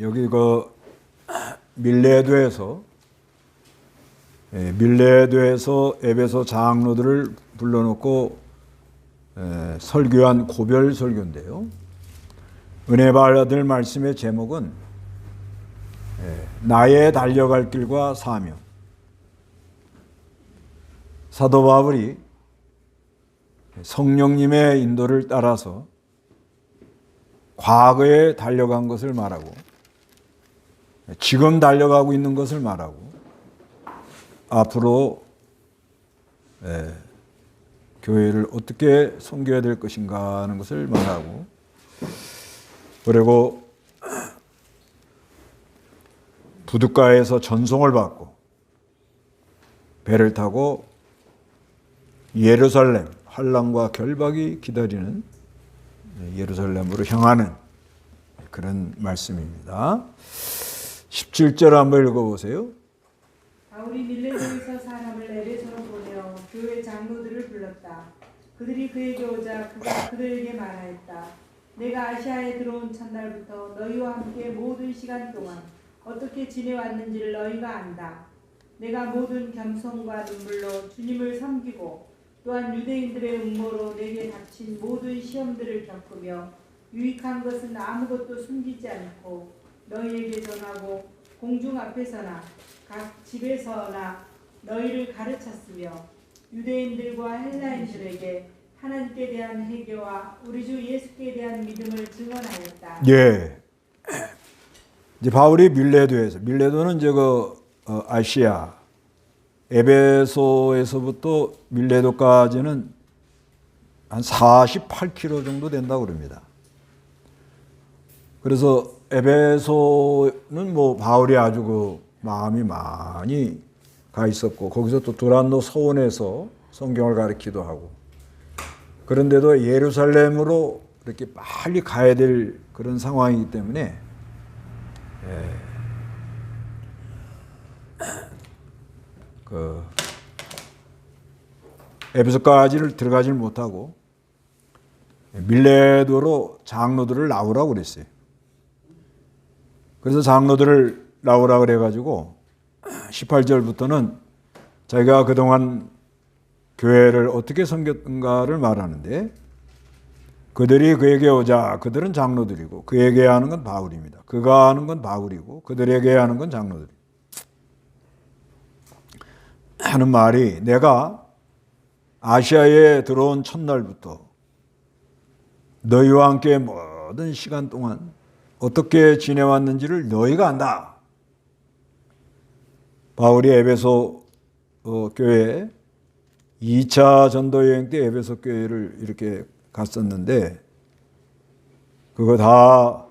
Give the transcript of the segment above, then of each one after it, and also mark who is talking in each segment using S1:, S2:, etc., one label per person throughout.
S1: 여기 밀레도에서 에베소 장로들을 불러놓고 설교한 고별 설교인데요. 은혜 받을 말씀의 제목은 나의 달려갈 길과 사명. 사도 바울이 성령님의 인도를 따라서 과거에 달려간 것을 말하고 지금 달려가고 있는 것을 말하고 앞으로 교회를 어떻게 섬겨야 될 것인가 하는 것을 말하고, 그리고 부둣가에서 전송을 받고 배를 타고 예루살렘, 환난과 결박이 기다리는 예루살렘으로 향하는 그런 말씀입니다. 17절 한번 읽어보세요.
S2: 바울이 밀레도에서 사람을 에베소로 보내어 교회 장로들을 불렀다. 그들이 그에게 오자 그가 그들에게 말하였다. 내가 아시아에 들어온 첫날부터 너희와 함께 모든 시간 동안 어떻게 지내왔는지를 너희가 안다. 내가 모든 겸손과 눈물로 주님을 섬기고 또한 유대인들의 음모로 내게 닥친 모든 시험들을 겪으며 유익한 것은 아무것도 숨기지 않고 너희에게 전하고 공중 앞에서나 각 집에서나 너희를 가르쳤으며 유대인들과 헬라인들에게 하나님께 대한 회개와 우리 주 예수께 대한 믿음을 증언하였다.
S1: 예. 이제 바울이 밀레도는 이제 아시아 에베소에서부터 밀레도까지는 한 48km 정도 된다고 그럽니다. 그래서 에베소는 바울이 아주 마음이 많이 가 있었고, 거기서 또 두란노 서원에서 성경을 가르치기도 하고, 그런데도 예루살렘으로 이렇게 빨리 가야 될 그런 상황이기 때문에 에베소까지를 들어가질 못하고 밀레도로 장로들을 나오라고 그랬어요. 그래서 장로들을 나오라 그래가지고 18절부터는 자기가 그동안 교회를 어떻게 섬겼는가를 말하는데, 그들이 그에게 오자 그들은 장로들이고 그에게 하는 건 바울입니다. 그가 하는 건 바울이고 그들에게 하는 건 장로들이 하는 말이, 내가 아시아에 들어온 첫날부터 너희와 함께 모든 시간 동안 어떻게 지내왔는지를 너희가 안다. 바울이 에베소 교회 2차 전도 여행 때 에베소 교회를 이렇게 갔었는데, 그거 다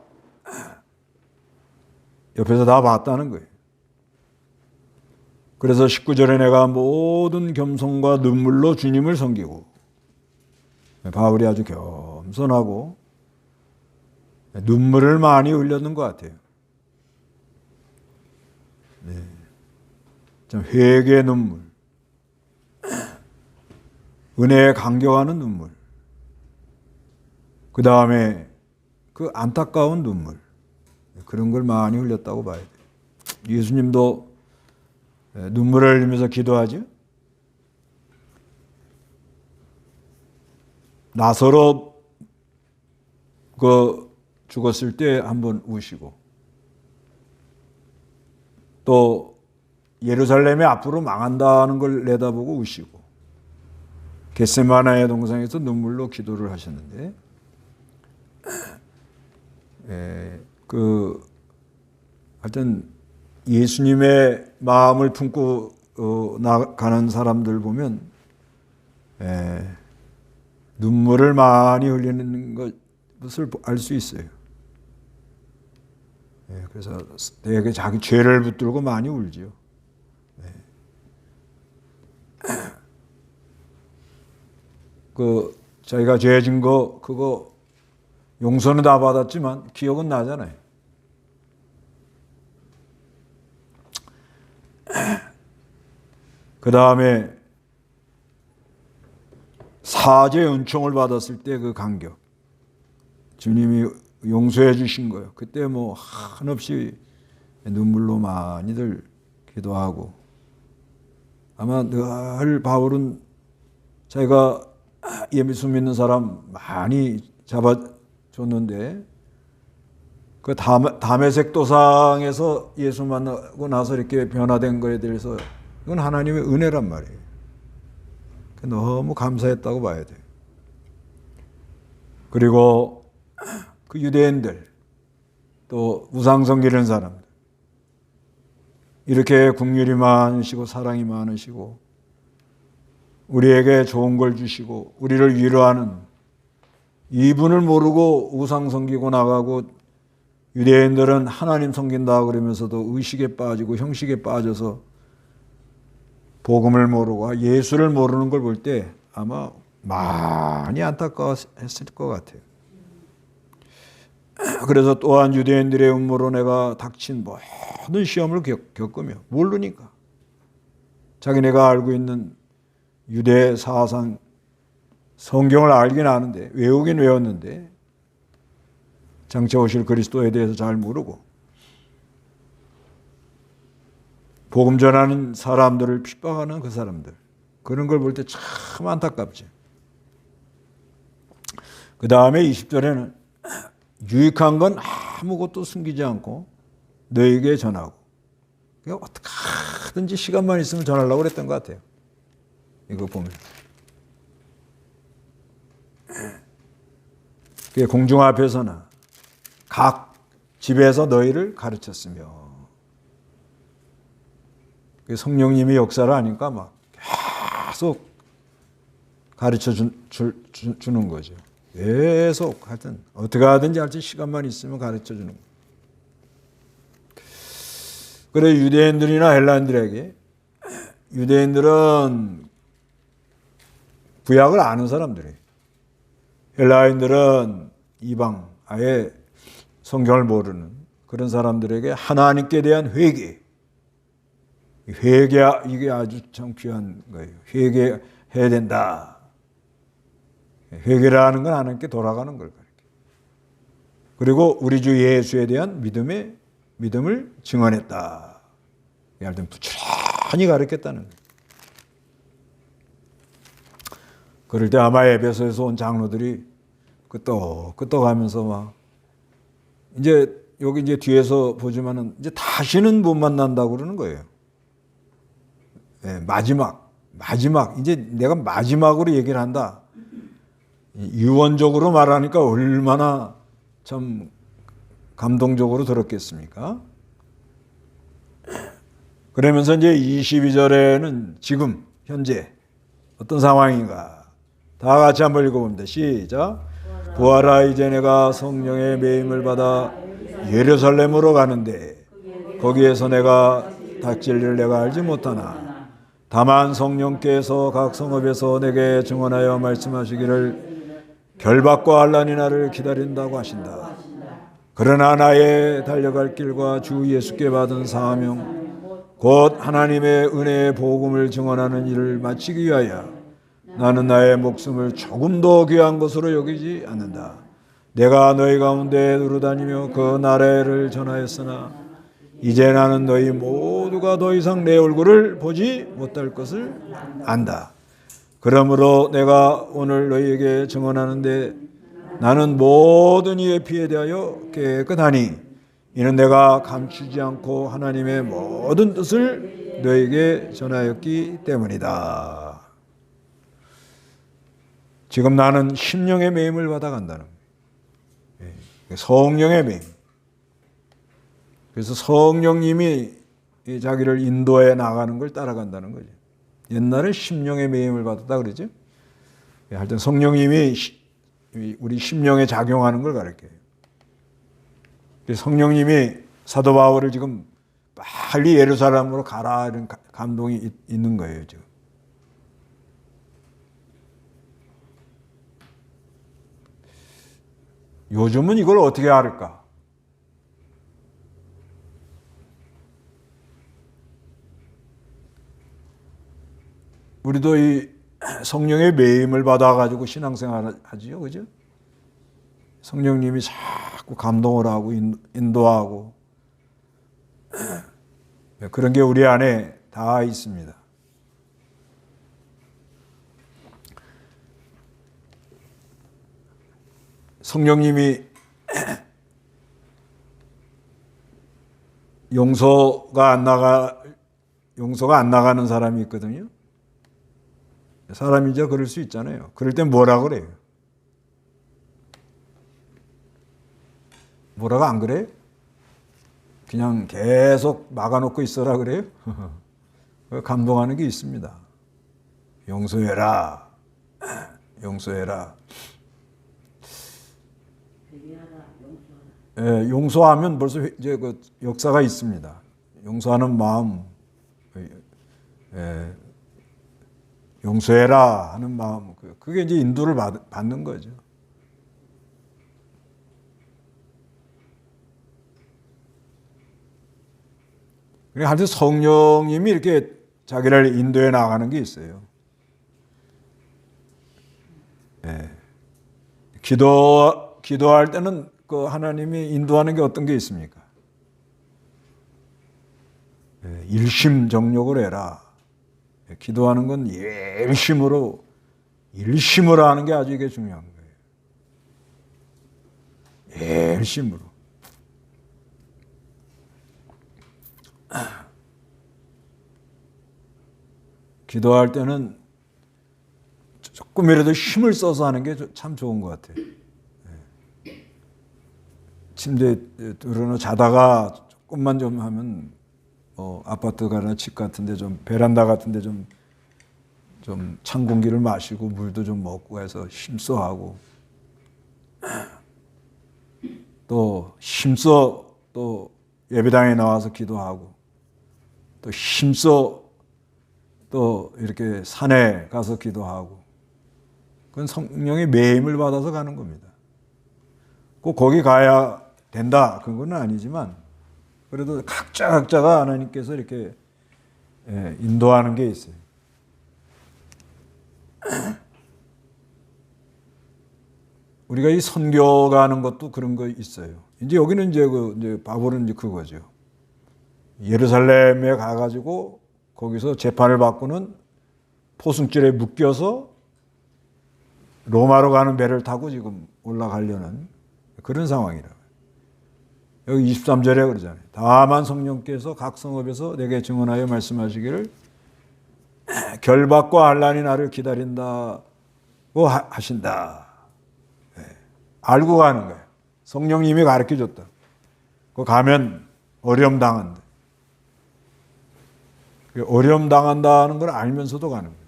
S1: 옆에서 다 봤다는 거예요. 그래서 19절에 내가 모든 겸손과 눈물로 주님을 섬기고, 바울이 아주 겸손하고 눈물을 많이 흘렸는 것 같아요. 좀 회개의 눈물, 은혜에 감격하는 눈물, 그 다음에 그 안타까운 눈물, 그런 걸 많이 흘렸다고 봐야 돼요. 예수님도 눈물을 흘리면서 기도하죠. 나사로 죽었을 때 한번 우시고, 또 예루살렘이 앞으로 망한다는 걸 내다보고 우시고, 겟세마나의 동산에서 눈물로 기도를 하셨는데, 하여튼 예수님의 마음을 품고 나가는 사람들 보면 눈물을 많이 흘리는 것을 알 수 있어요. 그래서 되게 자기 죄를 붙들고 많이 울지요. 자기가 죄 진 거 그거 용서는 다 받았지만 기억은 나잖아요. 그 다음에 사죄 은총을 받았을 때 그 감격, 주님이 용서해 주신 거예요. 그때 뭐 한없이 눈물로 많이들 기도하고, 아마 늘 바울은 자기가 예수 믿는 사람 많이 잡아줬는데, 그 다메섹 도상에서 예수 만나고 나서 이렇게 변화된 거에 대해서 이건 하나님의 은혜란 말이에요. 너무 감사했다고 봐야 돼요. 그리고 그 유대인들, 또 우상 섬기는 사람들, 이렇게 긍휼이 많으시고 사랑이 많으시고 우리에게 좋은 걸 주시고 우리를 위로하는 이분을 모르고 우상 섬기고 나가고, 유대인들은 하나님 섬긴다 그러면서도 의식에 빠지고 형식에 빠져서 복음을 모르고 예수를 모르는 걸 볼 때 아마 많이 안타까웠을 것 같아요. 그래서 또한 유대인들의 음모로 내가 닥친 모든 시험을 겪으며, 모르니까 자기네가 알고 있는 유대 사상, 성경을 알긴 아는데, 외우긴 외웠는데 장차 오실 그리스도에 대해서 잘 모르고 복음 전하는 사람들을 핍박하는 그 사람들, 그런 걸 볼 때 참 안타깝죠. 그 다음에 20절에는 유익한 건 아무것도 숨기지 않고 너에게 전하고, 어떻게든지 시간만 있으면 전하려고 그랬던 것 같아요. 이거 보면 공중 앞에서나 각 집에서 너희를 가르쳤으며, 성령님이 역사를 하니까 막 계속 가르쳐 주는 거죠. 계속 하여튼 어떻게 하든지 할지 시간만 있으면 가르쳐 주는 거예요. 그래, 유대인들이나 헬라인들에게, 유대인들은 구약을 아는 사람들이에요. 헬라인들은 이방, 아예 성경을 모르는 그런 사람들에게 하나님께 대한 회개, 이게 아주 참 귀한 거예요. 회개해야 된다. 회개라는 건 하나님께 돌아가는 걸 가르쳐요. 그리고 우리 주 예수에 대한 믿음을 증언했다. 하여튼 부지런히 가르쳤다는 거예요. 그럴 때 아마 에베소에서 온 장로들이 끄떡끄떡 하면서 막, 여기 이제 뒤에서 보지만은 이제 다시는 못 만난다고 그러는 거예요. 네, 마지막. 이제 내가 마지막으로 얘기를 한다. 유언적으로 말하니까 얼마나 참 감동적으로 들었겠습니까? 그러면서 이제 22절에는 지금 현재 어떤 상황인가 다 같이 한번 읽어봅니다. 시작. 부하라, 이제 내가 성령의 매임을 받아 예루살렘으로 가는데 거기에서 내가 닥칠 일을 내가 알지 못하나, 다만 성령께서 각 성읍에서 내게 증언하여 말씀하시기를 결박과 환난이 나를 기다린다고 하신다. 그러나 나의 달려갈 길과 주 예수께 받은 사명, 곧 하나님의 은혜의 복음을 증언하는 일을 마치기 위하여 나는 나의 목숨을 조금 더 귀한 것으로 여기지 않는다. 내가 너희 가운데 두루다니며 그 나라를 전하였으나 이제 나는 너희 모두가 더 이상 내 얼굴을 보지 못할 것을 안다. 그러므로 내가 오늘 너희에게 증언하는데 나는 모든 이의 피에 대하여 깨끗하니 이는 내가 감추지 않고 하나님의 모든 뜻을 너희에게 전하였기 때문이다. 지금 나는 심령의 매임을 받아간다는 거예요. 성령의 매임. 그래서 성령님이 자기를 인도해 나가는 걸 따라간다는 거죠. 옛날에 심령의 매임을 받았다 그러죠. 하여튼 성령님이 우리 심령에 작용하는 걸 가르쳐요. 성령님이 사도 바울을 지금 빨리 예루살렘으로 가라 이런 감동이 있는 거예요. 지금. 요즘은 이걸 어떻게 할까? 우리도 이 성령의 매임을 받아가지고 신앙생활 하지요, 그죠? 성령님이 자꾸 감동을 하고 인도하고 그런 게 우리 안에 다 있습니다. 성령님이 용서가 안 나가는 사람이 있거든요. 사람이죠. 그럴 수 있잖아요. 그럴 땐 뭐라 그래요? 뭐라고 안 그래요? 그냥 계속 막아놓고 있어라 그래요? 감동하는 게 있습니다. 용서해라. 용서해라. 예, 용서하면 벌써 이제 그 역사가 있습니다. 용서하는 마음, 예, 용서해라 하는 마음, 그게 이제 인도를 받는 거죠. 그러니까 하여튼 성령님이 이렇게 자기를 인도해 나가는 게 있어요. 예. 기도할 때는 그 하나님이 인도하는 게 어떤 게 있습니까? 예, 일심정욕을 해라. 예, 기도하는 건 일심으로 하는 게 아주 이게 중요한 거예요. 일심으로. 기도할 때는 조금이라도 힘을 써서 하는 게 참 좋은 것 같아요. 침대에 들어서 자다가 조금만 좀 하면 아파트 가나 집 같은데 좀 베란다 같은데 좀 찬 공기를 마시고 물도 좀 먹고 해서 힘써 하고 또 힘써 또 예배당에 나와서 기도하고 또 힘써 또 이렇게 산에 가서 기도하고 그건 성령의 매임을 받아서 가는 겁니다. 꼭 거기 가야 된다 그런 건 아니지만 그래도 각자가 하나님께서 이렇게 인도하는 게 있어요. 우리가 이 선교 가는 것도 그런 거 있어요. 이제 여기는 이제 바볼은 이제 그거죠. 예루살렘에 가가지고 거기서 재판을 받고는 포승줄에 묶여서 로마로 가는 배를 타고 지금 올라가려는 그런 상황이라고요. 여기 23절에 그러잖아요. 다만 성령께서 각 성읍에서 내게 증언하여 말씀하시기를 결박과 환난이 나를 기다린다고 하신다. 네. 알고 가는 거예요. 성령님이 가르쳐줬다. 그 가면 어려움 당한다. 어려움 당한다는 걸 알면서도 가는 거예요.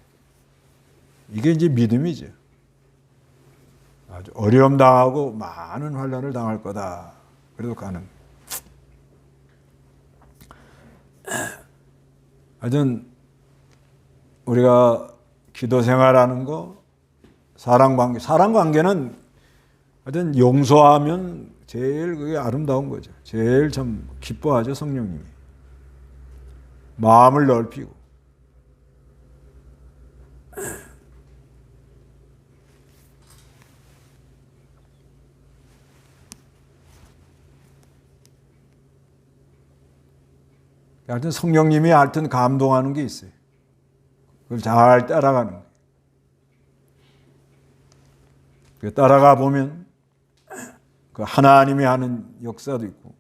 S1: 이게 이제 믿음이죠. 아주 어려움 당하고 많은 환난을 당할 거다. 그래도 가는 거예요. 하여튼 우리가 기도 생활하는 거, 사랑관계는 하여튼 용서하면 제일 그게 아름다운 거죠. 제일 참 기뻐하죠, 성령님이. 마음을 넓히고. 하여튼 성령님이 하여튼 감동하는 게 있어요. 그걸 잘 따라가는 거예요. 따라가 보면 그 하나님이 하는 역사도 있고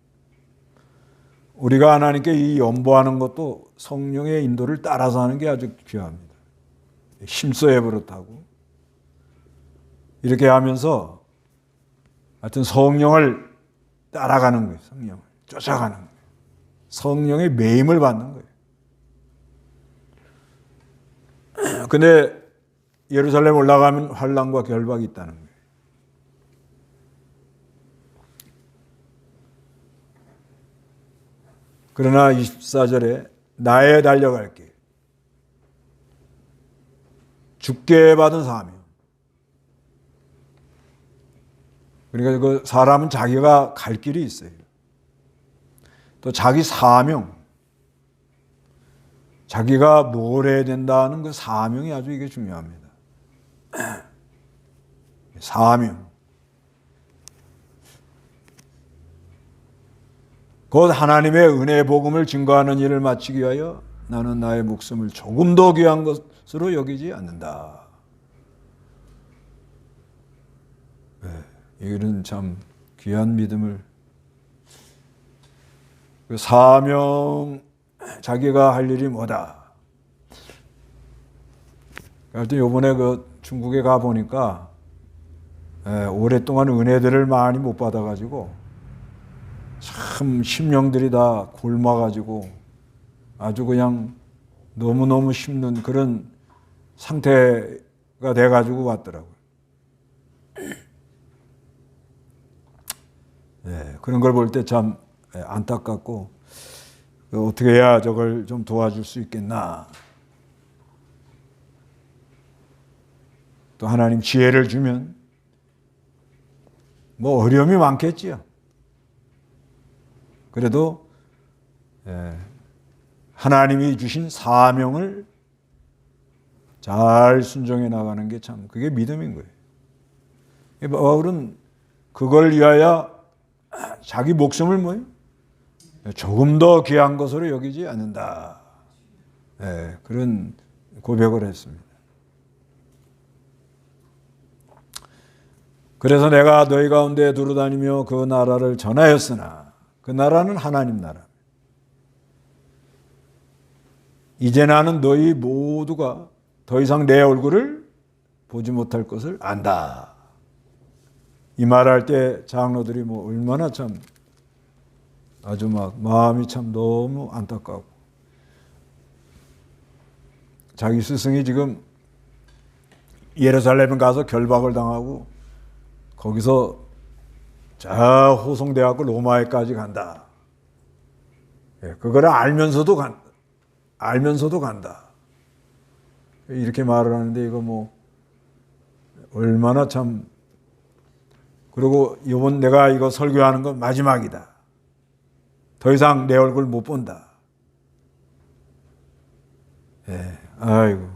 S1: 우리가 하나님께 이 연보하는 것도 성령의 인도를 따라서 하는 게 아주 귀합니다. 힘써해 버릇하고 이렇게 하면서 하여튼 성령을 따라가는 거예요. 성령을 쫓아가는 거예요. 성령의 매임을 받는 거예요. 근데 예루살렘 올라가면 환난과 결박이 있다는 거예요. 그러나 24절에 나에 달려갈게. 죽게 받은 사명. 그러니까 그 사람은 자기가 갈 길이 있어요. 또 자기 사명. 자기가 뭘 해야 된다는 그 사명이 아주 이게 중요합니다. 사명. 곧 하나님의 은혜의 복음을 증거하는 일을 마치기 위하여 나는 나의 목숨을 조금 더 귀한 것으로 여기지 않는다. 이거는 참 귀한 믿음을, 그 사명, 자기가 할 일이 뭐다. 하여튼 요번에 그 중국에 가 보니까 오랫동안 은혜들을 많이 못 받아가지고 참 심령들이 다 곪아가지고 아주 그냥 너무너무 힘든 그런 상태가 돼가지고 왔더라고요. 그런 걸 볼 때 참 안타깝고, 어떻게 해야 저걸 좀 도와줄 수 있겠나. 또 하나님 지혜를 주면 뭐 어려움이 많겠지요. 그래도 하나님이 주신 사명을 잘 순종해 나가는 게 참 그게 믿음인 거예요. 바울은 그걸 위하여 자기 목숨을 뭐예요? 조금 더 귀한 것으로 여기지 않는다. 그런 고백을 했습니다. 그래서 내가 너희 가운데 두루다니며 그 나라를 전하였으나 그 나라는 하나님 나라. 이제 나는 너희 모두가 더 이상 내 얼굴을 보지 못할 것을 안다. 이 말할 때 장로들이 뭐 얼마나 참 아주 막 마음이 참 너무 안타깝고, 자기 스승이 지금 예루살렘 가서 결박을 당하고 거기서 자 호송돼갖고 로마에까지 간다. 그거를 알면서도 간다. 이렇게 말을 하는데 이거 뭐 얼마나 참. 그리고 이번 내가 이거 설교하는 건 마지막이다. 더 이상 내 얼굴 못 본다. 아이고,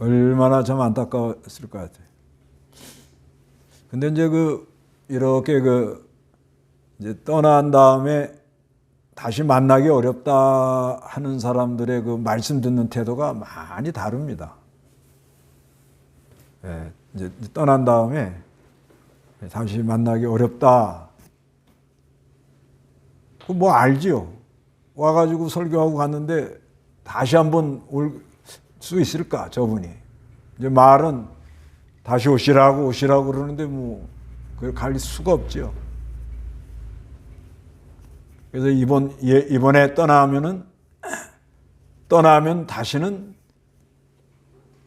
S1: 얼마나 참 안타까웠을 것 같아요. 근데 이제 이렇게 이제 떠난 다음에 다시 만나기 어렵다 하는 사람들의 그 말씀 듣는 태도가 많이 다릅니다. 이제 떠난 다음에 다시 만나기 어렵다. 뭐 알지요. 와가지고 설교하고 갔는데 다시 한번 올 수 있을까, 저분이. 이제 말은 다시 오시라고 그러는데 뭐 갈 수가 없죠. 그래서 이번에 떠나면 다시는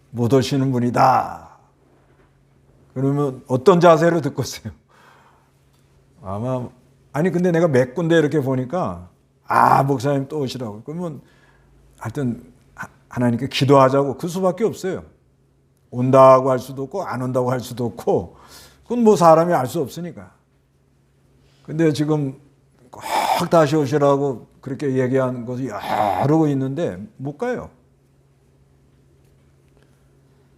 S1: 못 오시는 분이다. 그러면 어떤 자세로 듣겠어요? 아니 근데 내가 몇 군데 이렇게 보니까 목사님 또 오시라고. 그러면 하여튼 하나님께 기도하자고 그 수밖에 없어요. 온다고 할 수도 없고 안 온다고 할 수도 없고, 그건 뭐 사람이 알 수 없으니까. 근데 지금 꼭 다시 오시라고 그렇게 얘기한 것이 여러 있는데 못 가요.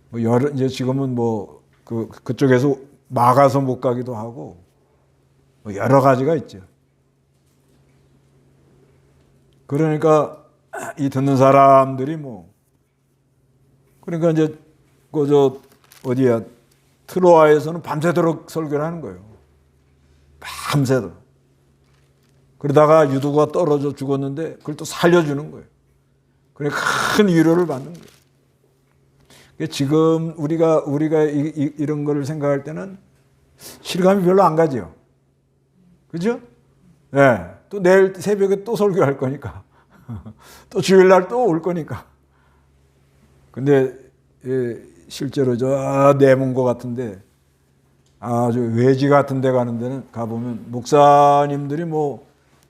S1: 뭐 이제 지금은 뭐 그쪽에서 막아서 못 가기도 하고 뭐 여러 가지가 있죠. 그러니까 이 듣는 사람들이 그러니까 이제 어디야 트로아에서는 밤새도록 설교를 하는 거예요. 밤새도록. 그러다가 유두가 떨어져 죽었는데 그걸 또 살려주는 거예요. 그러니까 큰 위로를 받는 거예요. 지금 우리가 이런 거를 생각할 때는 실감이 별로 안 가죠. 그죠? 또 내일 새벽에 또 설교할 거니까. 또 주일날 또 올 거니까. 근데 실제로 저 내문고 같은데 아주 외지 같은 데 가는 데는 가보면 목사님들이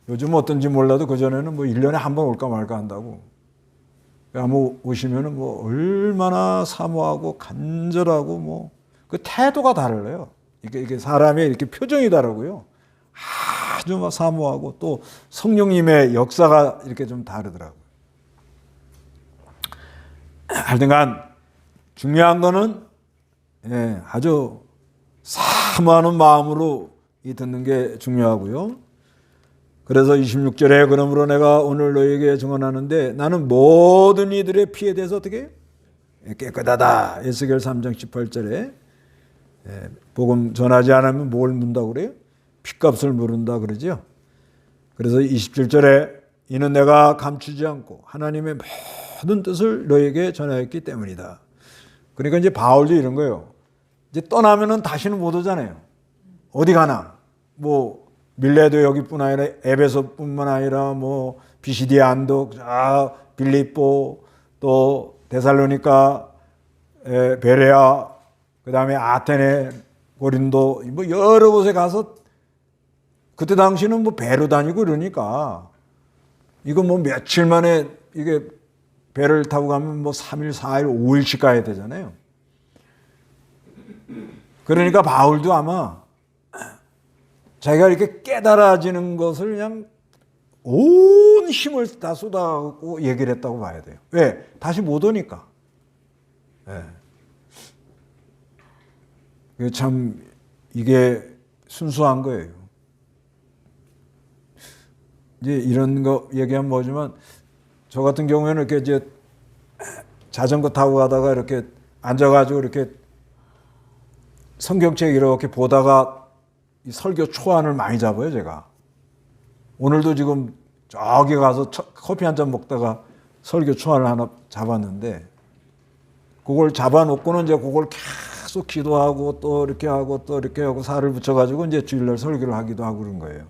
S1: 요즘 어떤지 몰라도 그전에는 1년에 한 번 올까 말까 한다고. 오시면은 얼마나 사모하고 간절하고 그 태도가 달라요. 이게 사람의 이렇게 표정이 다르고요. 아주 사모하고 또 성령님의 역사가 이렇게 좀 다르더라고요. 하여튼간 중요한 거는 아주 사모하는 마음으로 듣는 게 중요하고요. 그래서 26절에 그러므로 내가 오늘 너에게 증언하는데 나는 모든 이들의 피에 대해서 어떻게 해요? 깨끗하다. 에스겔 3장 18절에 복음 전하지 않으면 뭘 문다고 그래요? 핏값을 물은다 그러죠. 그래서 27절에 이는 내가 감추지 않고 하나님의 모든 뜻을 너에게 전하였기 때문이다. 그러니까 이제 바울도 이런 거예요. 이제 떠나면은 다시는 못 오잖아요. 어디 가나. 뭐 밀레도 여기뿐 아니라 에베소뿐만 아니라 뭐 비시디아 안독, 빌립보, 또 데살로니가, 베레아, 그다음에 아테네, 고린도 뭐 여러 곳에 가서 그때 당시는 뭐 배로 다니고 그러니까 이거 뭐 며칠 만에 이게 배를 타고 가면 뭐 3일, 4일, 5일씩 가야 되잖아요. 그러니까 바울도 아마 자기가 이렇게 깨달아지는 것을 그냥 온 힘을 다 쏟아갖고 얘기를 했다고 봐야 돼요. 왜? 다시 못 오니까. 참 이게 순수한 거예요. 이제 이런 거 얘기하면 뭐지만 저 같은 경우에는 이렇게 이제 자전거 타고 가다가 이렇게 앉아가지고 이렇게 성경책 이렇게 보다가 이 설교 초안을 많이 잡아요, 제가. 오늘도 지금 저기 가서 커피 한 잔 먹다가 설교 초안을 하나 잡았는데 그걸 잡아놓고는 이제 그걸 계속 기도하고 또 이렇게 하고 또 이렇게 하고 살을 붙여가지고 이제 주일날 설교를 하기도 하고 그런 거예요.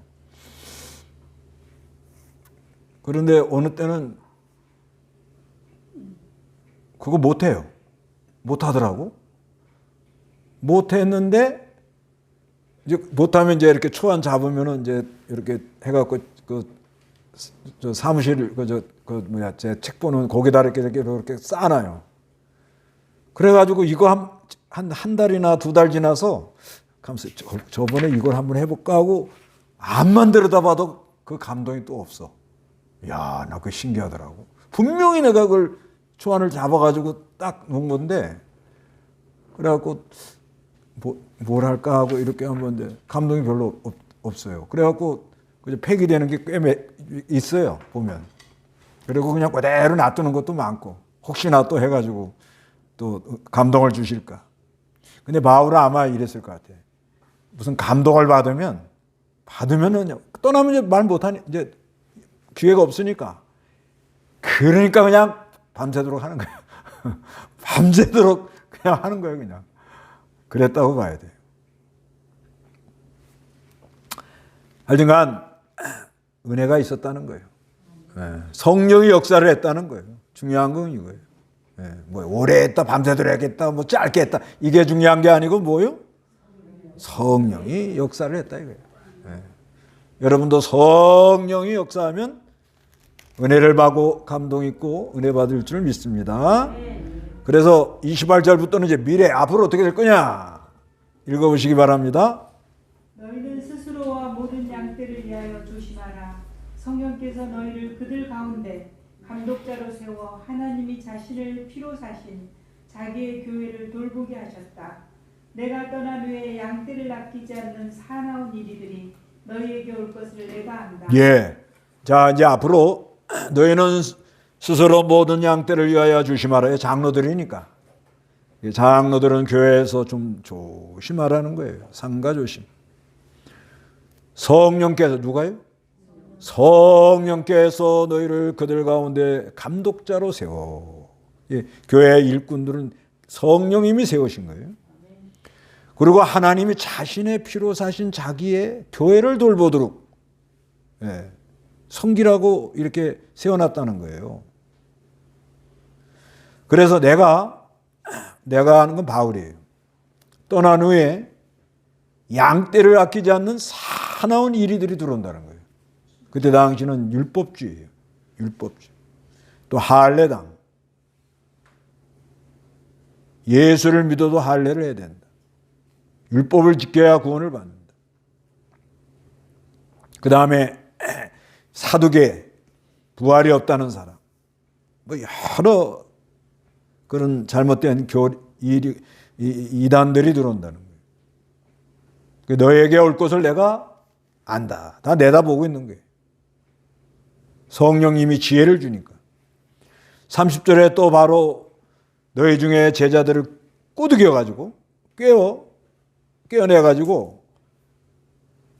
S1: 그런데 어느 때는 그거 못해요. 못하더라고. 못했는데 이제 못하면 이제 이렇게 초안 잡으면은 이제 이렇게 해갖고 저 사무실 제 책 보는 거기다 이렇게 쌓아놔요. 그래가지고 이거 한 달이나 2달 지나서 가면서 저번에 이걸 한번 해볼까 하고 암만 들여다봐도 그 감동이 또 없어. 야, 나 그거 신기하더라고. 분명히 내가 그걸 초안을 잡아가지고 딱 놓은 건데 그래갖고 뭘 할까 하고 이렇게 한번 감동이 별로 없어요. 그래갖고 폐기되는 게 꽤 있어요, 보면. 그리고 그냥 그대로 놔두는 것도 많고 혹시나 또 해가지고 또 감동을 주실까. 근데 바울은 아마 이랬을 것 같아. 무슨 감동을 받으면은 떠나면 이제 말 못하니 이제 기회가 없으니까. 그러니까 그냥 밤새도록 하는 거예요. 밤새도록 그냥 하는 거예요, 그냥. 그랬다고 봐야 돼요. 하여튼간 은혜가 있었다는 거예요. 성령이 역사를 했다는 거예요. 중요한 건 이거예요. 뭐 오래 했다, 밤새도록 했다, 뭐 짧게 했다 이게 중요한 게 아니고 뭐요? 성령이 역사를 했다 이거예요. 여러분도 성령이 역사하면 은혜를 받고 감동 있고 은혜 받을 줄 믿습니다. 그래서 28절부터는 이제 미래 앞으로 어떻게 될 거냐 읽어보시기 바랍니다.
S2: 너희는 스스로와 모든 양떼를 위하여 조심하라. 성령께서 너희를 그들 가운데 감독자로 세워 하나님이 자신을 피로 사신 자기의 교회를 돌보게 하셨다. 내가 떠난 후에 양떼를 아끼지 않는 사나운 이리들이 너희에게 올 것을 내가 안다.
S1: 예. 자, 이제 앞으로 너희는 스스로 모든 양떼를 위하여 조심하라. 장로들이니까. 장로들은 교회에서 좀 조심하라는 거예요. 상가 조심. 성령께서 누가요? 성령께서 너희를 그들 가운데 감독자로 세워. 예, 교회 일꾼들은 성령님이 세우신 거예요. 그리고 하나님이 자신의 피로 사신 자기의 교회를 돌보도록 섬기라고 이렇게 세워놨다는 거예요. 그래서 내가 하는 건 바울이에요. 떠난 후에 양떼를 아끼지 않는 사나운 이리들이 들어온다는 거예요. 그때 당시는 율법주의예요. 율법주의. 또 할례당. 예수를 믿어도 할례를 해야 된다. 율법을 지켜야 구원을 받는다. 그 다음에 사두개, 부활이 없다는 사람. 뭐 여러 그런 잘못된 이단들이 들어온다는 거예요. 너에게 올 것을 내가 안다. 다 내다보고 있는 거예요. 성령님이 지혜를 주니까. 30절에 또 바로 너희 중에 제자들을 꾸드겨가지고 깨어내가지고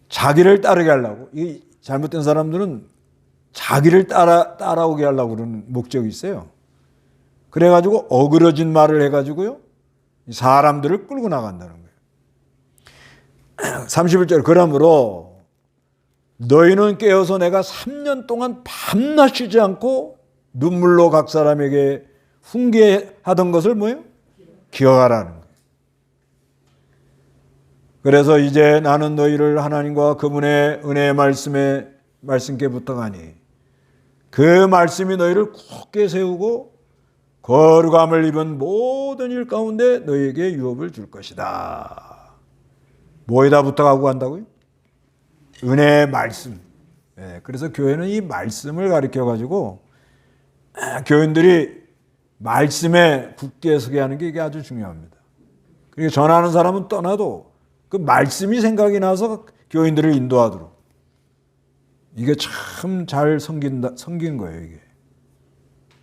S1: 자기를 따르게 하려고. 이 잘못된 사람들은 자기를 따라오게 하려고 그러는 목적이 있어요. 그래가지고 어그러진 말을 해가지고요, 사람들을 끌고 나간다는 거예요. 31절, 그러므로 너희는 깨어서 내가 3년 동안 밤낮 쉬지 않고 눈물로 각 사람에게 훈계하던 것을 뭐예요? 기억하라는 거예요. 그래서 이제 나는 너희를 하나님과 그분의 은혜의 말씀께 부탁하니 그 말씀이 너희를 굳게 세우고 거룩함을 입은 모든 일 가운데 너희에게 유업을 줄 것이다. 뭐에다 부탁하고 간다고요? 은혜의 말씀. 그래서 교회는 이 말씀을 가르쳐가지고 교인들이 말씀에 굳게 서게 하는 게 이게 아주 중요합니다. 그리고 전하는 사람은 떠나도 그 말씀이 생각이 나서 교인들을 인도하도록. 이게 참 잘 섬긴 거예요, 이게.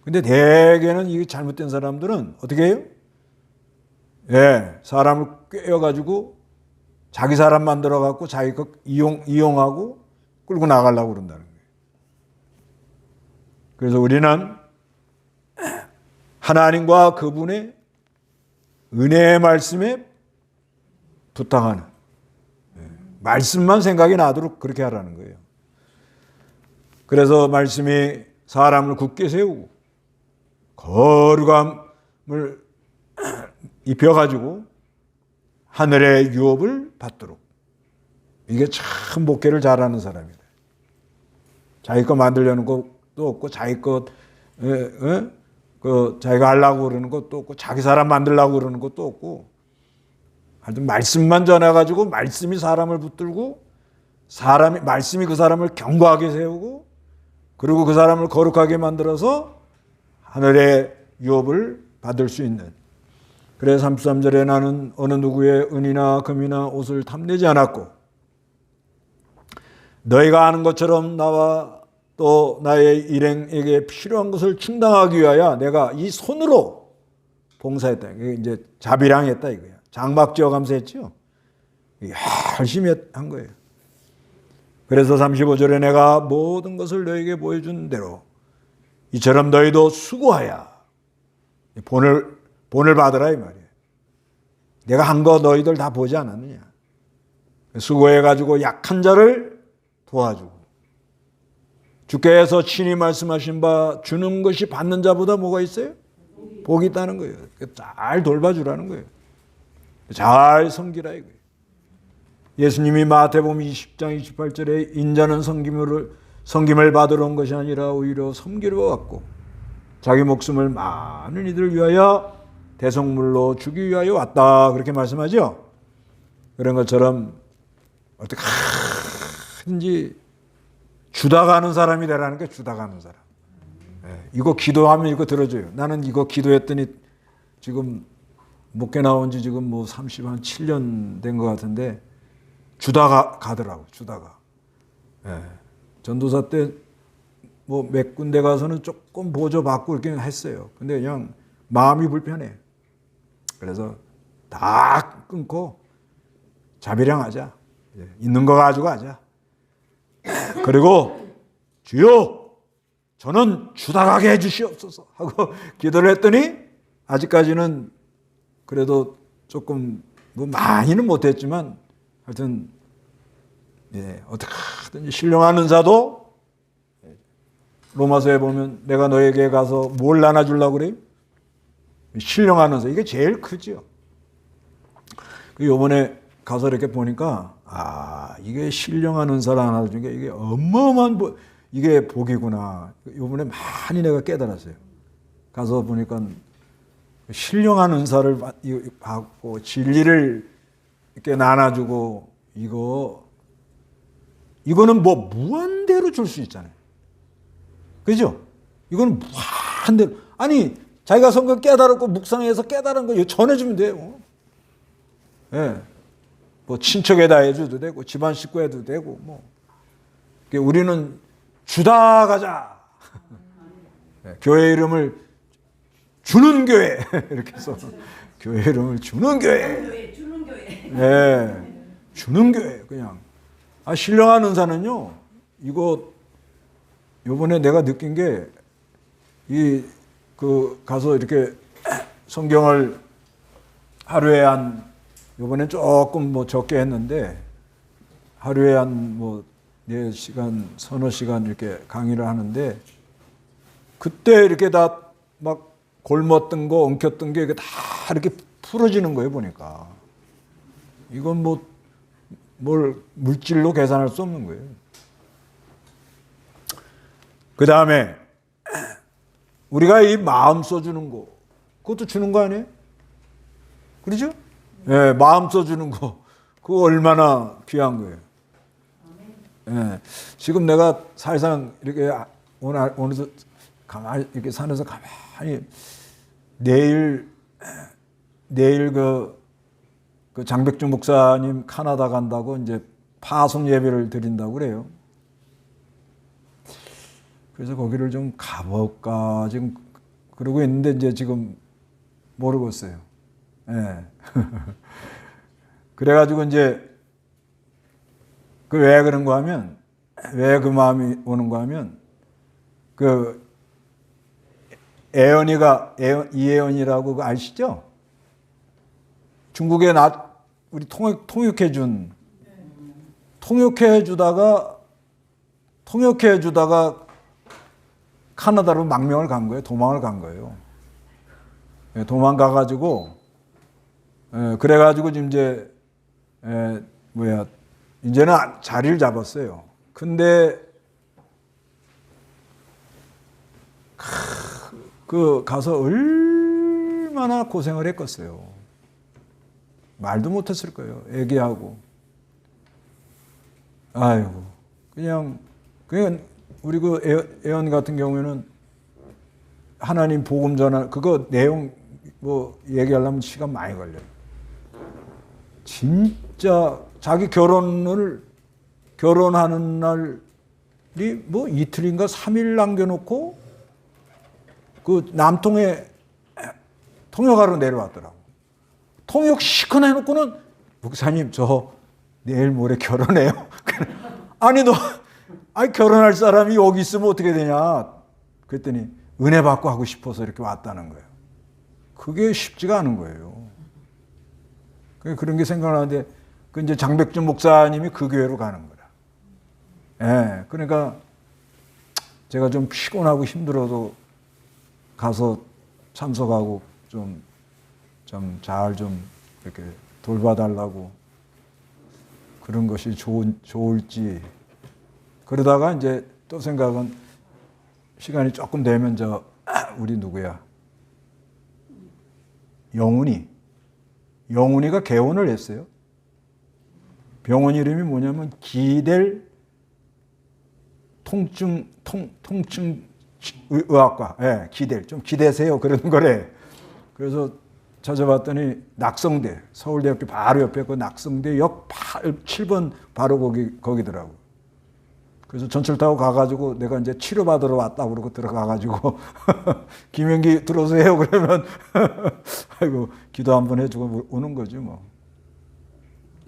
S1: 근데 대개는 이게 잘못된 사람들은 어떻게 해요? 사람을 꿰어가지고 자기 사람 만들어갖고 자기 것 이용하고 끌고 나가려고 그런다는 거예요. 그래서 우리는 하나님과 그분의 은혜의 말씀에 부탁하는, 말씀만 생각이 나도록 그렇게 하라는 거예요. 그래서 말씀이 사람을 굳게 세우고 거룩함을 입혀가지고 하늘의 유업을 받도록. 이게 참 목회를 잘하는 사람이다. 자기 거 만들려는 것도 없고 자기 것 자기가 하려고 그러는 것도 없고 자기 사람 만들려고 그러는 것도 없고, 하여튼 말씀만 전해가지고 말씀이 사람을 붙들고 말씀이 그 사람을 견고하게 세우고 그리고 그 사람을 거룩하게 만들어서 하늘의 유업을 받을 수 있는. 그래서 33절에 나는 어느 누구의 은이나 금이나 옷을 탐내지 않았고 너희가 아는 것처럼 나와 또 나의 일행에게 필요한 것을 충당하기 위하여 내가 이 손으로 봉사했다. 이게 이제 자비량했다 이거야. 장막지어 가면서 했죠. 열심히 한 거예요. 그래서 35절에 내가 모든 것을 너희에게 보여준 대로 이처럼 너희도 수고하여 본을 받으라 이 말이에요. 내가 한 거 너희들 다 보지 않았느냐. 수고해가지고 약한 자를 도와주고 주께서 친히 말씀하신 바 주는 것이 받는 자보다 뭐가 있어요? 복이 있다는 거예요. 잘 돌봐주라는 거예요. 잘 섬기라 이거예요. 예수님이 마태복음 20장 28절에 인자는 섬김을 받으러 온 것이 아니라 오히려 섬기러 왔고 자기 목숨을 많은 이들을 위하여 대속물로 주기 위하여 왔다. 그렇게 말씀하죠. 그런 것처럼 어떻게 하든지 주다 가는 사람이 되라는 게 주다 가는 사람. 이거 기도하면 이거 들어줘요. 나는 이거 기도했더니 지금 목회 나온 지 지금 뭐 37년 된 것 같은데 주다가 가더라고. 주다가. 전도사 때 뭐 몇 군데 가서는 조금 보조 받고 이렇게 했어요. 근데 그냥 마음이 불편해. 그래서 다 끊고 자비량 하자. 있는 거 가지고 하자. 그리고 주여 저는 주다가게 해주시옵소서 하고 기도를 했더니 아직까지는 그래도 조금 뭐 많이는 못했지만 하여튼 어떻게든지 신령한 자도 로마서에 보면 내가 너에게 가서 뭘 나눠주려고 그래요? 신령한 자. 이게 제일 크죠. 요번에 가서 이렇게 보니까 이게 신령한 은사를 하나 주는 게 이게 어마어마한 이게 복이구나. 요번에 많이 내가 깨달았어요. 가서 보니까 신령한 은사를 받고 진리를 이렇게 나눠주고 이거는 뭐 무한대로 줄 수 있잖아요. 그죠? 이거는 무한대로. 아니 자기가 성경 깨달았고 묵상해서 깨달은 거 전해주면 돼요. 뭐 친척에다 해줘도 되고 집안 식구에도 되고 뭐 우리는 주다 가자. 교회 이름을 주는 교회 이렇게 해서 교회 이름을 주는 교회.
S3: 주는 교회.
S1: 네, 주는 교회 그냥. 신령한 은사는요. 이거 요번에 내가 느낀 게 가서 이렇게 성경을 하루에 요번에 조금 뭐 적게 했는데 하루에 뭐 4시간, 서너 시간 이렇게 강의를 하는데 그때 이렇게 다 막 골펐던 거, 엉켰던 게 다 이렇게 풀어지는 거예요, 보니까. 이건 뭘 물질로 계산할 수 없는 거예요. 그 다음에 우리가 이 마음 써주는 거, 그것도 주는 거 아니에요? 그렇죠? 예, 마음 써주는 거, 그거 얼마나 귀한 거예요. 예, 지금 내가 사실상 이렇게 오늘도 가만히 이렇게 산에서 가만히 내일 그 장백준 목사님 카나다 간다고 이제 파송 예배를 드린다고 그래요. 그래서 거기를 좀 가볼까 지금 그러고 있는데 이제 지금 모르고 있어요. 예. 그래가지고 이제 왜 그런가 하면 왜 그 마음이 오는가 하면 이혜연이라고 그거 아시죠? 중국에 우리 통역해 주다가 카나다로 망명을 간 거예요. 도망을 간 거예요. 도망가가지고 그래가지고 지금 이제는 자리를 잡았어요. 근데 가서 얼마나 고생을 했겠어요. 말도 못했을 거예요. 애기하고. 아이고, 그냥 우리 애원 같은 경우에는 하나님 복음 전할 그거 내용 얘기하려면 시간 많이 걸려요. 진짜 자기 결혼하는 날이 이틀인가 3일 남겨놓고 그 남통에 통역하러 내려왔더라고. 통역 시큰 해놓고는 목사님 저 내일 모레 결혼해요. 아니 결혼할 사람이 여기 있으면 어떻게 되냐. 그랬더니 은혜 받고 하고 싶어서 이렇게 왔다는 거예요. 그게 쉽지가 않은 거예요. 그런 게 생각나는데 이제 장백준 목사님이 그 교회로 가는 거라. 예, 그러니까 제가 좀 피곤하고 힘들어도 가서 참석하고 좀 잘 이렇게 돌봐달라고 그런 것이 좋을지 그러다가 이제 또 생각은 시간이 조금 되면 우리 누구야? 영훈이가 개원을 했어요. 병원 이름이 뭐냐면 기댈 통증의학과. 예, 기댈. 좀 기대세요. 그러는 거래. 그래서 찾아봤더니 낙성대, 서울대학교 바로 옆에 그 낙성대 역 7번 바로 거기더라고. 그래서 전철 타고 가가지고 내가 이제 치료받으러 왔다고 그러고 들어가가지고 김영기 들어오세요. 그러면 아이고 기도 한번 해주고 오는 거지 뭐.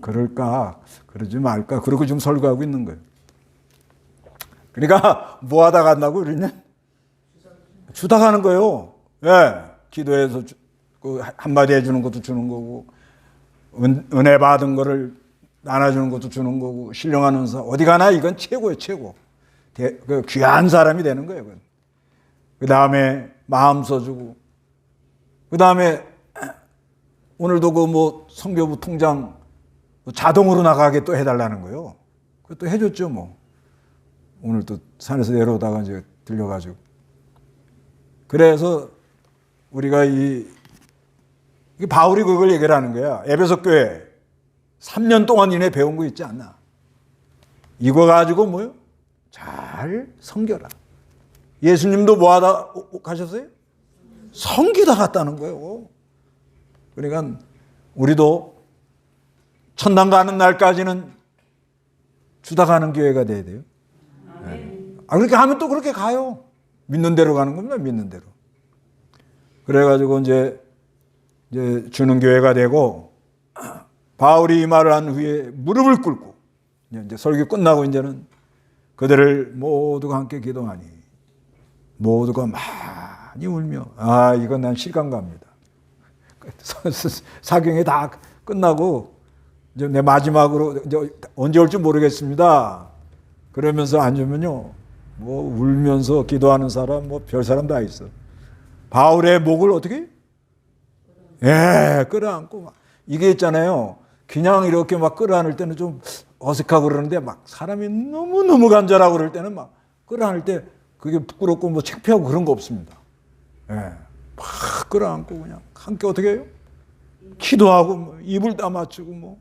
S1: 그럴까 그러지 말까 그러고 지금 설교하고 있는 거예요. 그러니까 뭐 하다 간다고 그러냐? 주다 가는 거예요. 예, 기도해서 한마디 해주는 것도 주는 거고 은혜 받은 거를 나눠주는 것도 주는 거고 신령한 은사 어디 가나 이건 최고예요. 최고. 귀한 사람이 되는 거예요. 그 다음에 마음 써주고 그 다음에 오늘도 선교부 통장 자동으로 나가게 또 해달라는 거예요. 그것도 해줬죠 뭐. 오늘 또 산에서 내려오다가 이제 들려가지고. 그래서 우리가 바울이 그걸 얘기를 하는 거야. 에베소 교회 3년 동안 이내 배운 거 있지 않나? 이거 가지고 뭐요? 잘 섬겨라. 예수님도 뭐 하다 가셨어요? 섬기다 갔다는 거예요. 그러니까 우리도 천당 가는 날까지는 주다 가는 교회가 돼야 돼요. 네. 그렇게 하면 또 그렇게 가요. 믿는 대로 가는 겁니다. 믿는 대로. 그래가지고 이제 주는 교회가 되고 바울이 이 말을 한 후에 무릎을 꿇고 이제 설교 끝나고 이제는 그들을 모두가 함께 기도하니 모두가 많이 울며 이건 난 실감 갑니다. 사경이 다 끝나고 이제 내 마지막으로 이제 언제 올지 모르겠습니다. 그러면서 앉으면요, 뭐 울면서 기도하는 사람, 뭐 별 사람 다 있어. 바울의 목을 어떻게? 끌어안고 막. 이게 있잖아요. 그냥 이렇게 막 끌어안을 때는 좀 어색하고 그러는데 막 사람이 너무 간절하고 그럴 때는 막 끌어안을 때 그게 부끄럽고 뭐 창피하고 그런 거 없습니다. 막 끌어안고 그냥 함께 어떻게 해요? 기도하고 뭐 입을 다 맞추고 뭐.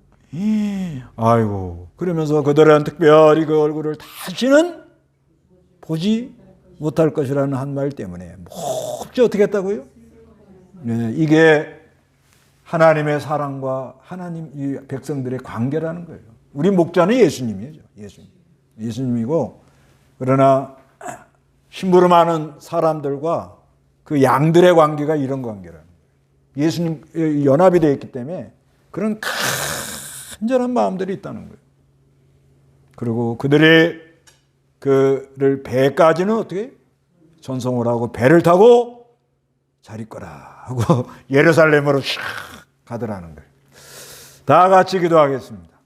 S1: 아이고, 그러면서 그들은 특별히 그 얼굴을 다시는 보지 못할 것이라는 한 말 때문에 몹시 어떻게 했다고요? 이게 하나님의 사랑과 하나님 이 백성들의 관계라는 거예요. 우리 목자는 예수님이죠. 예수님이고, 그러나 심부름하는 사람들과 그 양들의 관계가 이런 관계라는 거예요. 예수님 연합이 되어 있기 때문에 그런 간절한 마음들이 있다는 거예요. 그리고 그들이 그를 배까지는 어떻게 전송을 하고 배를 타고 잘 있거라 하고 예루살렘으로 샥 가더라는 거예요. 다 같이 기도하겠습니다.